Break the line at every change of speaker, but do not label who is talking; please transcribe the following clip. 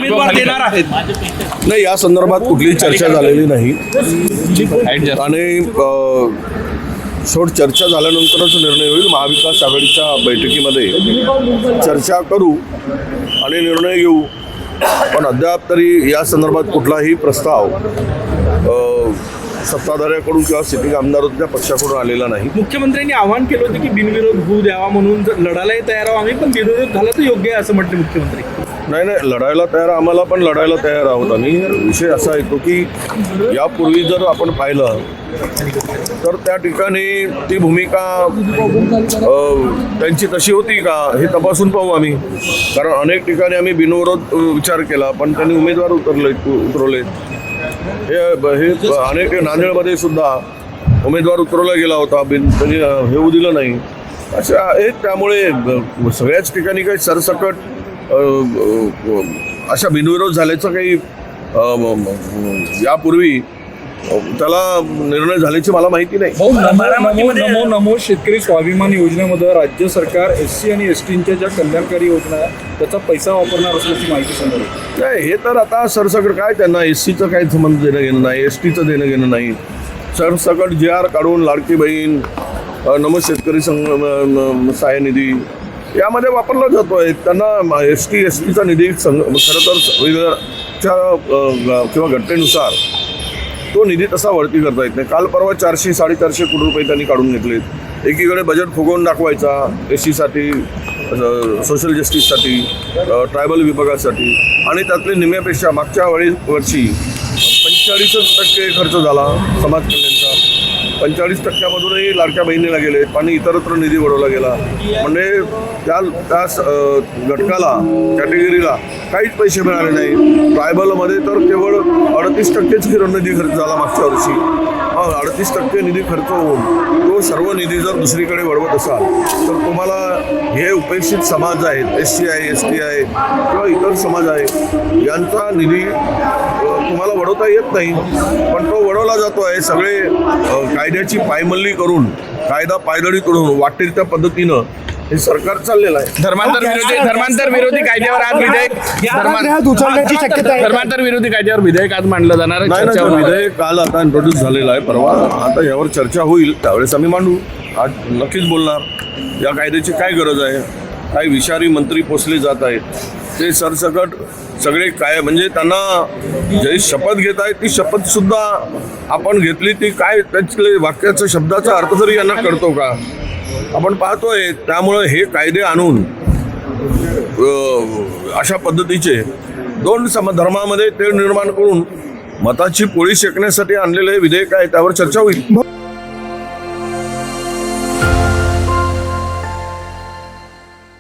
उमेदवार देणार आहेत?
नाही, या संदर्भात कुठलीही चर्चा झालेली नाही आणि शेवट चर्चा झाल्यानंतरच निर्णय होईल. महाविकास आघाडीच्या बैठकीमध्ये चर्चा करू आणि निर्णय घेऊ, पण अद्याप तरी या संदर्भात कुठलाही प्रस्ताव सत्ताधाऱ्याकडून किंवा सिटिंग आमदारांच्या पक्षाकडून आलेला नाही.
मुख्यमंत्र्यांनी आवाहन केलं होतं की बिनविरोध होऊ द्यावा, म्हणून जर लढायलाही तयार आहोत आम्ही, पण बिनविरोध झाला तर योग्य आहे असं म्हटलं मुख्यमंत्री.
नाही, लढायला तयार, आम्हाला पण लढायला तयार आहोत. आणि विषय असा येतो की यापूर्वी जर आपण पाहिलं तर त्या ठिकाणी ती भूमिका त्यांची तशी होती का हे तपासून पाहू आम्ही. कारण अनेक ठिकाणी आम्ही बिनविरोध विचार केला, पण त्यांनी उमेदवार उतरवले. हे अनेक नांदेडमध्ये सुद्धा उमेदवार उतरवला गेला होता, त्यांनी हे होऊ दिलं नाही. अशा आहेत. त्यामुळे सगळ्याच ठिकाणी काही सरसकट अशा बिनविरोध झाल्याचं काही यापूर्वी त्याला निर्णय झाल्याची मला माहिती नाही.
नमो शेतकरी स्वाभिमान योजनेमध्ये राज्य सरकार SC आणि STच्या ज्या कल्याणकारी योजना आहेत त्याचा पैसा वापरणार असल्याची माहिती समोर येते.
नाही, हे तर आता सरसकट काय, त्यांना SCचं काही संबंध देणं घेणं नाही, STचं देणं घेणं नाही. सरसकट JR काढून लाडकी बहीण, नमो शेतकरी सहाय्य निधी यामध्ये वापरला जातो आहे. त्यांना STचा निधी खरं तर वेगळ्या किंवा घटनेनुसार तो निधी तसा वरती करता येत नाही. काल परवा 400-450 कोटी रुपये त्यांनी काढून घेतलेत. एकीकडे बजेट फुगवून दाखवायचा SCसाठी, सोशल जस्टिससाठी, ट्रायबल विभागासाठी, आणि त्यातले निम्म्यापेक्षा मागच्या वर्षी 45% खर्च झाला समाज कल्याणचा. 45%मधूनही लाडक्या बहिणीला गेले आणि इतरत्र निधी वळवला गेला. म्हणजे त्या घटकाला, कॅटेगरीला काहीच पैसे मिळाले नाही. ट्रायबलमध्ये तर केवळ 38%च निधी खर्च झाला मागच्या वर्षी. 38% निधी खर्च होऊन तो सर्व निधी जर दुसरीकडे वळवत असाल तर तुम्हाला हे उपेक्षित समाज आहेत, SC आहे, ST आहे किंवा इतर समाज आहे, यांचा निधी तुम्हाला वळवता येत नाही, पण तो वळवला जातो आहे. सगळे कायद्याची पायमल्ली करून, कायदा पायदळी करून वाटेल त्या पद्धतीनं हे सरकार चाललेलं आहे.
धर्मांतर विरोधी कायद्यावर आज धर्मांतर विरोधी कायद्यावर विधेयक आज मांडलं जाणार आहे.
नाही, विधेयक काल आता इंट्रोड्यूस झालेलं आहे. परवा आता यावर चर्चा होईल, त्यावेळेस आम्ही मांडू. आज नक्कीच बोलणार या कायद्याची काय गरज आहे. काही विषारी मंत्री पोचले जात आहेत, ते सरसकट सगळे काय, म्हणजे त्यांना जी शपथ घेत आहेत ती शपथसुद्धा आपण घेतली, ती काय त्यातले वाक्याचा शब्दाचा अर्थ तरी यांना कळतो का आपण पाहतोय. त्यामुळे हे कायदे आणून अशा पद्धतीचे दोन धर्मामध्ये तेढ निर्माण करून मताची पोळी शेकण्यासाठी आणलेले विधेयक आहे, त्यावर चर्चा होईल.